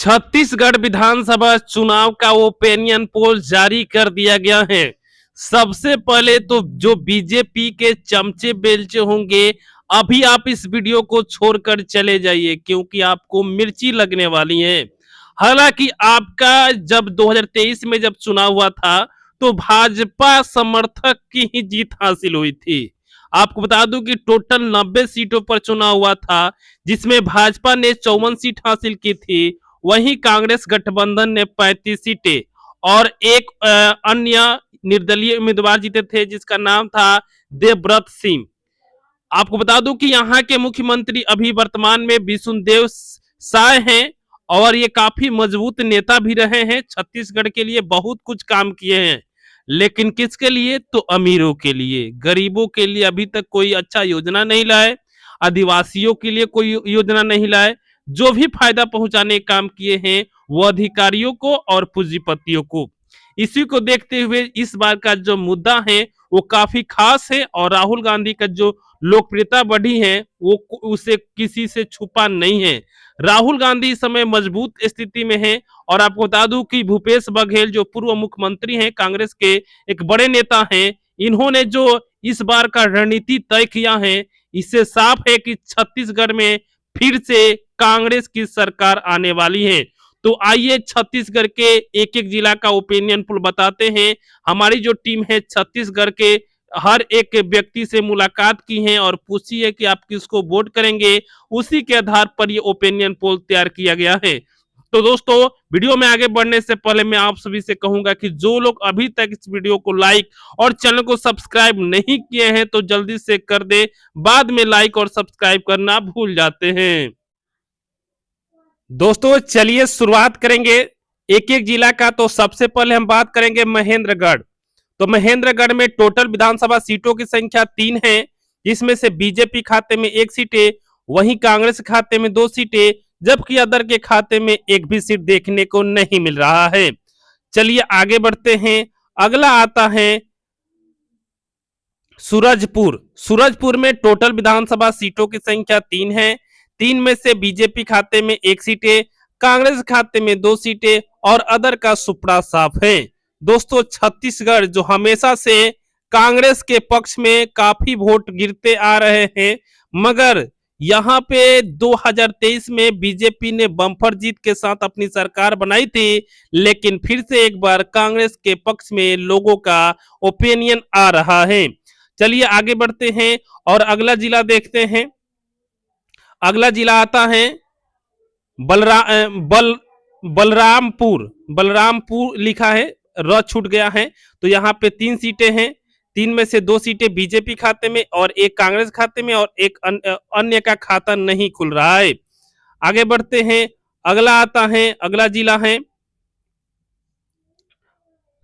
छत्तीसगढ़ विधानसभा चुनाव का opinion poll जारी कर दिया गया है। सबसे पहले तो जो बीजेपी के चमचे बेलचे होंगे, अभी आप इस वीडियो को छोड़कर चले जाइए क्योंकि आपको मिर्ची लगने वाली है। हालांकि आपका जब 2023 में जब चुनाव हुआ था तो भाजपा समर्थक की ही जीत हासिल हुई थी। आपको बता दूं कि टोटल 90 सीटों पर चुनाव हुआ था, जिसमें भाजपा ने 54 सीट हासिल की थी, वहीं कांग्रेस गठबंधन ने 35 सीटें और एक अन्य निर्दलीय उम्मीदवार जीते थे जिसका नाम था देवव्रत सिंह। आपको बता दूं कि यहाँ के मुख्यमंत्री अभी वर्तमान में विष्णुदेव साय हैं और ये काफी मजबूत नेता भी रहे हैं। छत्तीसगढ़ के लिए बहुत कुछ काम किए हैं, लेकिन किसके लिए? तो अमीरों के लिए, गरीबों के लिए अभी तक कोई अच्छा योजना नहीं लाए, आदिवासियों के लिए कोई योजना नहीं लाए। जो भी फायदा पहुंचाने का काम किए हैं वो अधिकारियों को और पूंजीपतियों को। इसी को देखते हुए इस बार का जो मुद्दा है वो काफी खास है और राहुल गांधी का जो लोकप्रियता बढ़ी है वो उसे किसी से छुपा नहीं है। राहुल गांधी इस समय मजबूत स्थिति में है और आपको बता दूं कि भूपेश बघेल जो पूर्व मुख्यमंत्री हैं, कांग्रेस के एक बड़े नेता हैं, इन्होंने जो इस बार का रणनीति तय किया है, इससे साफ है कि छत्तीसगढ़ में फिर से कांग्रेस की सरकार आने वाली है। तो आइए छत्तीसगढ़ के एक एक जिला का ओपिनियन पोल बताते हैं। हमारी जो टीम है छत्तीसगढ़ के हर एक व्यक्ति से मुलाकात की है और पूछी है कि आप किसको वोट करेंगे, उसी के आधार पर ये ओपिनियन पोल तैयार किया गया है। तो दोस्तों, वीडियो में आगे बढ़ने से पहले मैं आप सभी से कहूंगा कि जो लोग अभी तक इस वीडियो को लाइक और चैनल को सब्सक्राइब नहीं किए हैं तो जल्दी से कर दे, बाद में लाइक और सब्सक्राइब करना भूल जाते हैं। दोस्तों चलिए शुरुआत करेंगे एक एक जिला का। तो सबसे पहले हम बात करेंगे महेंद्रगढ़। तो महेंद्रगढ़ में टोटल विधानसभा सीटों की संख्या 3 है, जिसमें से बीजेपी खाते में 1 सीटें, वहीं कांग्रेस खाते में 2 सीटें, जबकि अदर के खाते में 1 भी सीट देखने को नहीं मिल रहा है। चलिए आगे बढ़ते हैं। अगला आता है सूरजपुर। सूरजपुर में टोटल विधानसभा सीटों की संख्या 3 है, 3 में से बीजेपी खाते में 1 सीटें, कांग्रेस खाते में 2 सीटें और अदर का सुपड़ा साफ है। दोस्तों छत्तीसगढ़ जो हमेशा से कांग्रेस के पक्ष में काफी वोट गिरते आ रहे हैं, मगर यहाँ पे 2023 में बीजेपी ने बम्पर जीत के साथ अपनी सरकार बनाई थी, लेकिन फिर से एक बार कांग्रेस के पक्ष में लोगों का ओपिनियन आ रहा है। चलिए आगे बढ़ते हैं और अगला जिला देखते हैं। अगला जिला आता है बलरामपुर लिखा है, र छूट गया है। तो यहाँ पे 3 सीटें हैं, 3 में से 2 सीटें बीजेपी खाते में और 1 कांग्रेस खाते में और एक अन्य का खाता नहीं खुल रहा है। आगे बढ़ते हैं। अगला आता है, अगला जिला है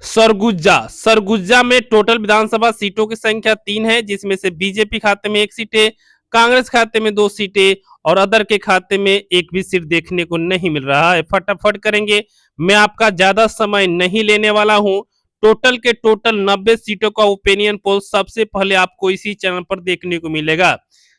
सरगुजा। सरगुजा में टोटल विधानसभा सीटों की संख्या 3 है, जिसमें से बीजेपी खाते में 1 सीटें, कांग्रेस खाते में 2 सीटें और अदर के खाते में 1 भी सीट देखने को नहीं मिल रहा है। फटाफट करेंगे, मैं आपका ज्यादा समय नहीं लेने वाला हूं। टोटल के टोटल 90 सीटों का ओपिनियन पोल सबसे पहले आपको इसी चैनल पर देखने को मिलेगा।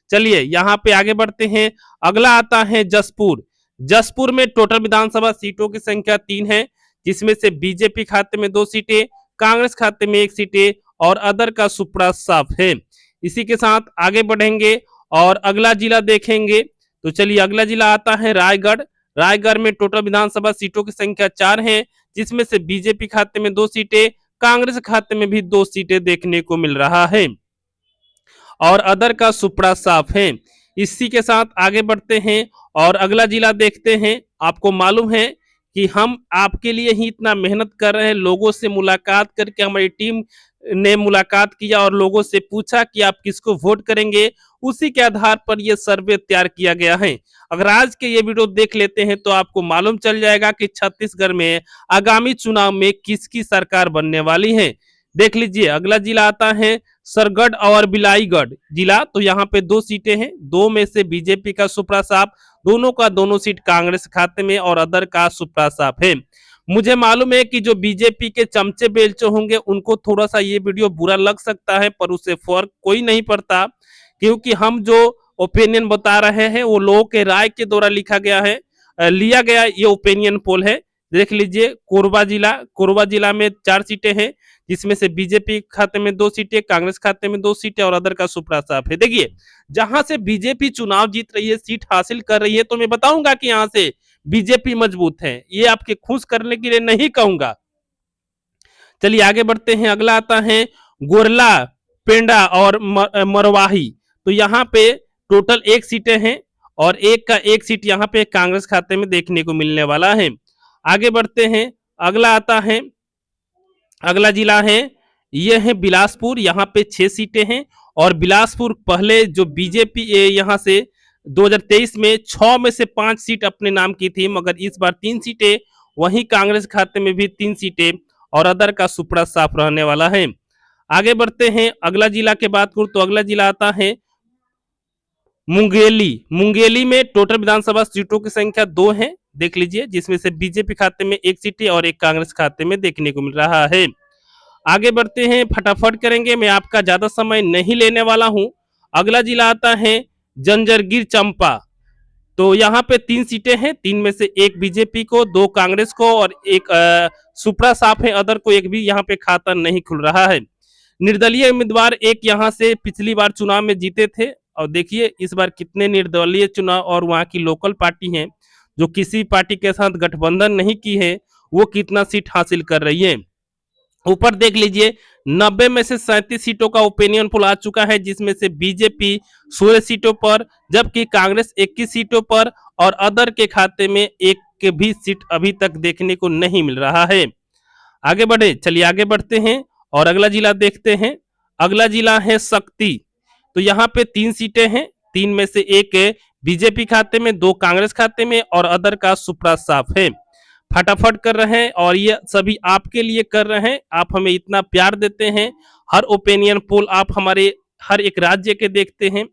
चलिए यहाँ पे आगे बढ़ते हैं। अगला आता है जसपुर। जसपुर में टोटल विधानसभा सीटों की संख्या 3 है, जिसमें से बीजेपी खाते में 2 सीटें, कांग्रेस खाते में 1 सीटें और अदर का सुपड़ा साफ है। इसी के साथ आगे बढ़ेंगे और अगला जिला देखेंगे। तो चलिए अगला जिला आता है रायगढ़। रायगढ़ में टोटल विधानसभा सीटों की संख्या 4 है, जिसमें से बीजेपी खाते में 2 सीटें, कांग्रेस खाते में भी 2 सीटें देखने को मिल रहा है और अदर का सुपड़ा साफ है। इसी के साथ आगे बढ़ते हैं और अगला जिला देखते हैं। आपको मालूम है कि हम आपके लिए ही इतना मेहनत कर रहे हैं, लोगों से मुलाकात करके हमारी टीम ने मुलाकात किया और लोगों से पूछा कि आप किसको वोट करेंगे, उसी के आधार पर यह सर्वे तैयार किया गया है। अगर आज के ये वीडियो देख लेते हैं तो आपको मालूम चल जाएगा कि छत्तीसगढ़ में आगामी चुनाव में किसकी सरकार बनने वाली है। देख लीजिए अगला जिला आता है सरगढ़ और बिलाईगढ़ जिला। तो यहाँ पे 2 सीटें हैं, 2 में से बीजेपी का सुपड़ा साफ, दोनों का दोनों सीट कांग्रेस खाते में और अदर का सुपड़ा साफ है। मुझे मालूम है कि जो बीजेपी के चमचे बेलचे होंगे उनको थोड़ा सा ये वीडियो बुरा लग सकता है, पर उससे फर्क कोई नहीं पड़ता, क्योंकि हम जो ओपिनियन बता रहे हैं वो लोगों के राय के द्वारा लिखा गया है। लिया गया ये ओपिनियन पोल है। देख लीजिए, कोरबा जिला में 4 सीटें हैं, जिसमें से बीजेपी खाते में 2 सीटें, कांग्रेस खाते में 2 सीटें और अदर का सुपड़ा साफ है। देखिए, जहां से बीजेपी चुनाव जीत रही है, सीट हासिल कर रही है, तो मैं बताऊंगा कि यहां से बीजेपी मजबूत है, ये आपके खुश करने के लिए नहीं कहूंगा। चलिए आगे बढ़ते हैं। अगला आता है गोरला, पेंडा और मरवाही। तो यहाँ पे टोटल 1 सीटें हैं और एक का 1 सीट यहाँ पे कांग्रेस खाते में देखने को मिलने वाला है। आगे बढ़ते हैं। अगला आता है, अगला जिला है, यह है बिलासपुर। यहाँ पे 6 सीटें हैं और बिलासपुर पहले जो बीजेपी यहाँ से 2023 में 6 में से 5 सीट अपने नाम की थी, मगर इस बार 3 सीटें, वहीं कांग्रेस खाते में भी 3 सीटें और अदर का सुपड़ा साफ रहने वाला है। आगे बढ़ते हैं। अगला जिला के बात करूं तो अगला जिला आता है मुंगेली में टोटल विधानसभा सीटों की संख्या 2 है, देख लीजिए, जिसमें से बीजेपी खाते में 1 सीट और एक कांग्रेस खाते में देखने को मिल रहा है। आगे बढ़ते हैं, फटाफट करेंगे, मैं आपका ज्यादा समय नहीं लेने वाला हूं। अगला जिला आता है जंजरगीर चंपा। तो यहाँ पे 3 सीटें हैं, 3 में से 1 बीजेपी को, 2 कांग्रेस को और एक सुपड़ा साफ है, अदर को एक भी यहाँ पे खाता नहीं खुल रहा है। निर्दलीय उम्मीदवार एक यहाँ से पिछली बार चुनाव में जीते थे और देखिए इस बार कितने निर्दलीय चुनाव और वहाँ की लोकल पार्टी हैं जो किसी पार्टी के साथ गठबंधन नहीं की है, वो कितना सीट हासिल कर रही है। ऊपर देख लीजिए, 90 में से 37 सीटों का ओपिनियन पोल आ चुका है, जिसमें से बीजेपी 16 सीटों पर, जबकि कांग्रेस 21 सीटों पर और अदर के खाते में 1 भी सीट अभी तक देखने को नहीं मिल रहा है। आगे बढ़े, चलिए आगे बढ़ते हैं और अगला जिला देखते हैं। अगला जिला है शक्ति। तो यहाँ पे 3 सीटें हैं, 3 में से 1 बीजेपी खाते में, 2 कांग्रेस खाते में और अदर का सुपड़ा साफ है। फटाफट कर रहे हैं और ये सभी आपके लिए कर रहे हैं। आप हमें इतना प्यार देते हैं, हर ओपिनियन पोल आप हमारे हर एक राज्य के देखते हैं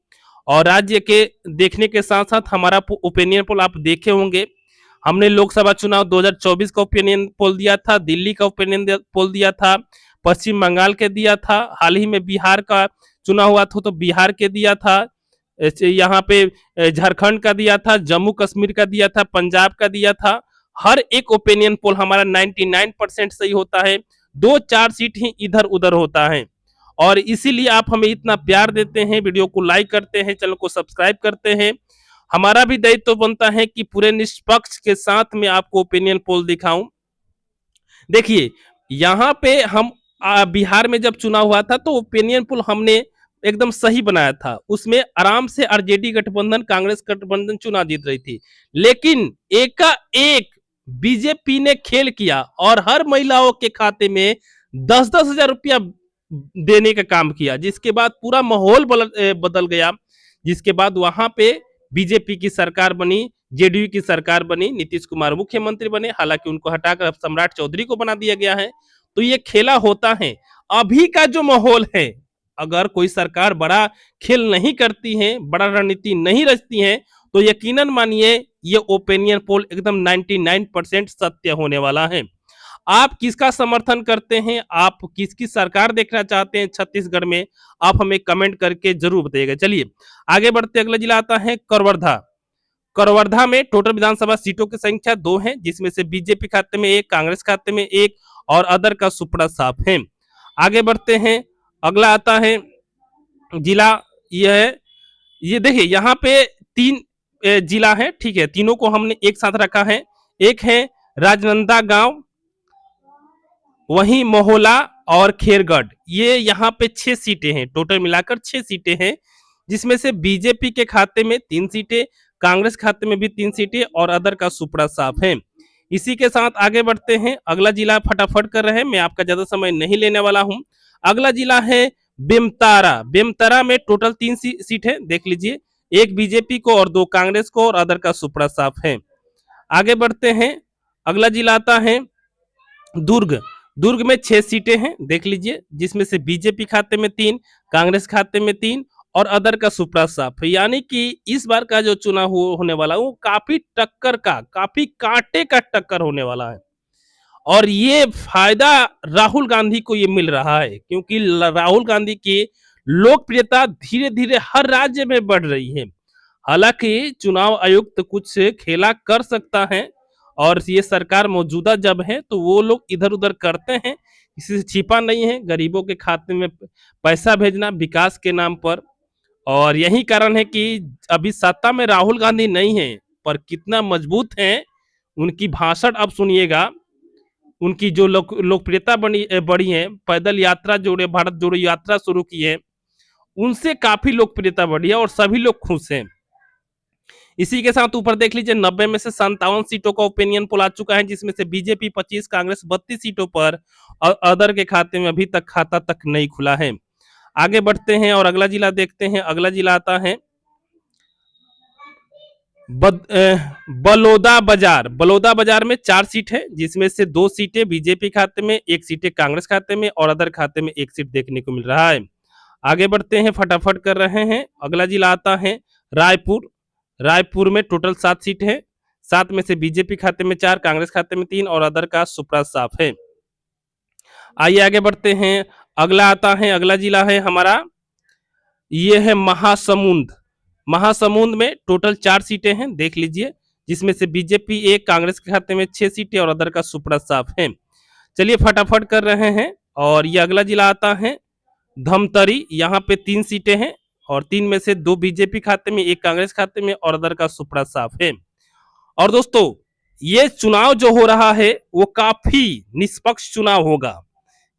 और राज्य के देखने के साथ साथ हमारा ओपिनियन पोल आप देखे होंगे। हमने लोकसभा चुनाव 2024 का ओपिनियन पोल दिया था, दिल्ली का ओपिनियन पोल दिया था, पश्चिम बंगाल के दिया था, हाल ही में बिहार का चुनाव हुआ था तो बिहार के दिया था, यहाँ पे झारखंड का दिया था, जम्मू कश्मीर का दिया था, पंजाब का दिया था। हर एक ओपिनियन पोल हमारा 99% सही होता है, 2-4 सीट ही इधर उधर होता है और इसीलिए आप हमें इतना प्यार देते हैं, वीडियो को लाइक करते हैं, चैनल को सब्सक्राइब करते हैं। हमारा भी दायित्व बनता है कि पूरे निष्पक्ष के साथ में आपको ओपिनियन पोल दिखाऊं। देखिए, यहाँ पे हम बिहार में जब चुनाव हुआ था तो ओपिनियन पोल हमने एकदम सही बनाया था, उसमें आराम से आरजेडी गठबंधन, कांग्रेस गठबंधन चुनाव जीत रही थी, लेकिन एकाएक बीजेपी ने खेल किया और हर महिलाओं के खाते में 10-10 हजार रुपया देने का काम किया, जिसके बाद पूरा माहौल बदल गया। जिसके बाद वहां पे बीजेपी की सरकार बनी, जेडीयू की सरकार बनी, नीतीश कुमार मुख्यमंत्री बने, हालांकि उनको हटाकर अब सम्राट चौधरी को बना दिया गया है। तो ये खेला होता है। अभी का जो माहौल है, अगर कोई सरकार बड़ा खेल नहीं करती है, बड़ा रणनीति नहीं रचती है, तो यकीनन मानिए ये ओपिनियन पोल एकदम 99% सत्य होने वाला है। आप किसका समर्थन करते हैं, आप किसकी सरकार देखना चाहते हैं छत्तीसगढ़ में, आप हमें कमेंट करके जरूर बताइएगा। चलिए आगे बढ़ते, अगला जिला आता है करवर्धा में टोटल विधानसभा सीटों की संख्या 2 है, जिसमें से बीजेपी खाते में 1, कांग्रेस खाते में 1 और अदर का सुपड़ा साफ है। आगे बढ़ते हैं, अगला आता है जिला, ये देखिए यहाँ पे 3 जिला है, ठीक है, तीनों को हमने एक साथ रखा है। एक है राजनांदगांव, वहीं मोहला और खेरगढ़, ये यहाँ पे 6 सीटें हैं, टोटल मिलाकर 6 सीटें हैं, जिसमें से बीजेपी के खाते में 3 सीटें, कांग्रेस खाते में भी 3 सीटें और अदर का सुपड़ा साफ है। इसी के साथ आगे बढ़ते हैं, अगला जिला फटाफट कर रहे हैं, मैं आपका ज्यादा समय नहीं लेने वाला हूं। अगला जिला है बेमतारा में टोटल 3 सीट है, देख लीजिए, 1 बीजेपी को और 2 कांग्रेस को और अदर का सुपड़ा साफ है। आगे बढ़ते हैं, अगला जिला आता है दुर्ग में 6 सीटें हैं, देख लीजिए, जिसमें से बीजेपी खाते में 3, कांग्रेस खाते में 3 और अदर का सुपड़ा साफ है। यानी कि इस बार का जो चुनाव होने वाला है वो काफी कांटे का टक्कर होने वाला है और ये फायदा राहुल गांधी को ये मिल रहा है, क्योंकि राहुल गांधी की लोकप्रियता धीरे धीरे हर राज्य में बढ़ रही है। हालांकि चुनाव आयोग तो कुछ खेला कर सकता है, और ये सरकार मौजूदा जब है तो वो लोग इधर उधर करते हैं, किसी से छिपा नहीं है, गरीबों के खाते में पैसा भेजना विकास के नाम पर। और यही कारण है कि अभी सत्ता में राहुल गांधी नहीं है, पर कितना मजबूत है उनकी भाषण अब सुनिएगा। उनकी जो लोकप्रियता बढ़ी है, पैदल यात्रा जोड़े भारत जोड़ो यात्रा शुरू की है, उनसे काफी लोकप्रियता बढ़ी है और सभी लोग खुश हैं। इसी के साथ ऊपर देख लीजिए 90 में से 57 सीटों का ओपिनियन पोल आ चुका है, जिसमें से बीजेपी 25, कांग्रेस 32 सीटों पर और अदर के खाते में अभी तक खाता तक नहीं खुला है। आगे बढ़ते हैं और अगला जिला देखते हैं। अगला जिला आता है बलौदा बाजार। बलौदा बाजार में 4 सीट है, जिसमें से 2 सीटें बीजेपी खाते में, 1 सीटें कांग्रेस खाते में और अदर खाते में 1 सीट देखने को मिल रहा है। आगे बढ़ते हैं, फटाफट कर रहे हैं। अगला जिला आता है रायपुर। रायपुर में टोटल 7 सीट है, 7 में से बीजेपी खाते में 4, कांग्रेस खाते में 3 और अदर का सुपड़ा साफ है। आइए आगे बढ़ते हैं। अगला आता है, अगला जिला है हमारा, ये है महासमुंद। महासमुंद में टोटल 4 सीटें हैं, देख लीजिए, जिसमें से बीजेपी 1, कांग्रेस के खाते में 6 सीटें और अदर का सुपड़ा साफ है। चलिए फटाफट कर रहे हैं। और ये अगला जिला आता है धमतरी। यहाँ पे 3 सीटें हैं और 3 में से 2 बीजेपी खाते में, 1 कांग्रेस खाते में और अदर का सुपड़ा साफ है। और दोस्तों, ये चुनाव जो हो रहा है वो काफी निष्पक्ष चुनाव होगा,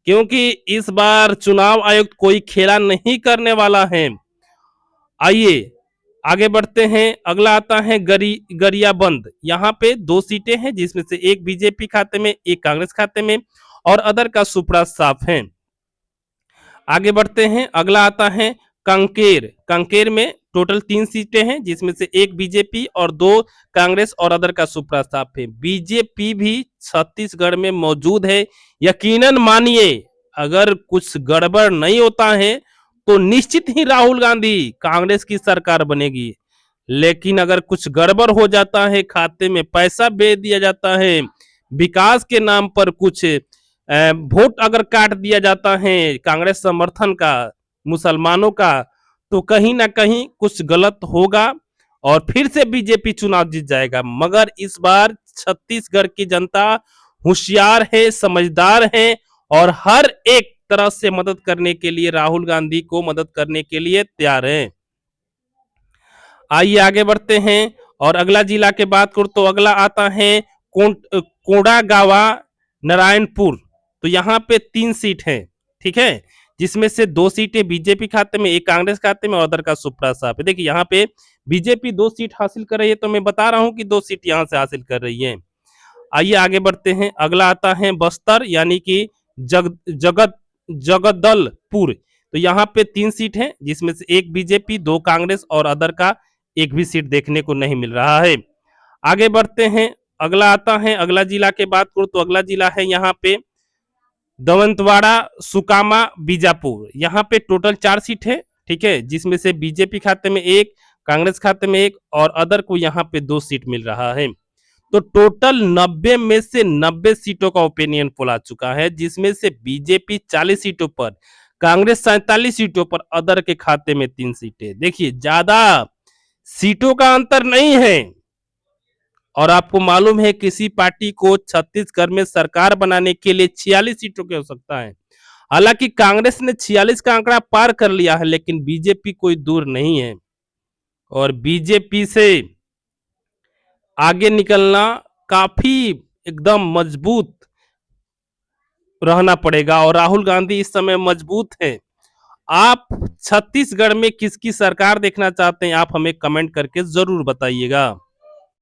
क्योंकि इस बार चुनाव आयोग कोई खेला नहीं करने वाला है। आइए आगे बढ़ते हैं। अगला आता है गरियाबंद। यहाँ पे 2 सीटें हैं, जिसमें से 1 बीजेपी खाते में, 1 कांग्रेस खाते में और अदर का सुपड़ा साफ है। आगे बढ़ते हैं। अगला आता है कांकेर। कांकेर में टोटल 3 सीटें हैं, जिसमें से 1 बीजेपी और 2 कांग्रेस और अदर का सुपड़ा साफ है। बीजेपी भी छत्तीसगढ़ में मौजूद है। यकीनन मानिए, अगर कुछ गड़बड़ नहीं होता है तो निश्चित ही राहुल गांधी कांग्रेस की सरकार बनेगी। लेकिन अगर कुछ गड़बड़ हो जाता है, खाते में पैसा भेज दिया जाता है, विकास के नाम पर कुछ वोट अगर काट दिया जाता है कांग्रेस समर्थन का, मुसलमानों का, तो कहीं ना कहीं कुछ गलत होगा और फिर से बीजेपी चुनाव जीत जाएगा। मगर इस बार छत्तीसगढ़ की जनता होशियार है, समझदार है और हर एक तरह से मदद करने के लिए, राहुल गांधी को मदद करने के लिए तैयार है। आइए आगे बढ़ते हैं और अगला जिला के बात करूं तो अगला आता है कोंडागांवा नारायणपुर। तो यहाँ पे 3 सीट है, ठीक है, जिसमें से 2 सीटें बीजेपी खाते में, 1 कांग्रेस खाते में और अदर का सुपड़ा साफ है। देखिए यहाँ पे बीजेपी 2 सीट हासिल कर रही है, तो मैं बता रहा हूं कि 2 सीट यहां से हासिल कर रही है। आइए आगे बढ़ते हैं। अगला आता है बस्तर, यानी कि जगदलपुर। तो यहाँ पे 3 सीट है, जिसमें से 1 बीजेपी, 2 कांग्रेस और अदर का 1 भी सीट देखने को नहीं मिल रहा है। आगे बढ़ते हैं। अगला आता है, अगला जिला के बात करूं तो अगला जिला है यहाँ पे दंतेवाड़ा सुकामा बीजापुर। यहाँ पे टोटल 4 सीट है, ठीक है, जिसमें से बीजेपी खाते में 1, कांग्रेस खाते में 1 और अदर को यहाँ पे 2 सीट मिल रहा है। तो टोटल 90 में से 90 सीटों का ओपिनियन पोल आ चुका है, जिसमें से बीजेपी 40 सीटों पर, कांग्रेस 47 सीटों पर, अदर के खाते में 3 सीटें। देखिए ज्यादा सीटों का अंतर नहीं है। और आपको मालूम है किसी पार्टी को छत्तीसगढ़ में सरकार बनाने के लिए 46 सीटों की आवश्यकता है। हालांकि कांग्रेस ने 46 का आंकड़ा पार कर लिया है, लेकिन बीजेपी कोई दूर नहीं है और बीजेपी से आगे निकलना काफी एकदम मजबूत रहना पड़ेगा और राहुल गांधी इस समय मजबूत है। आप छत्तीसगढ़ में किसकी सरकार देखना चाहते हैं, आप हमें कमेंट करके जरूर बताइएगा।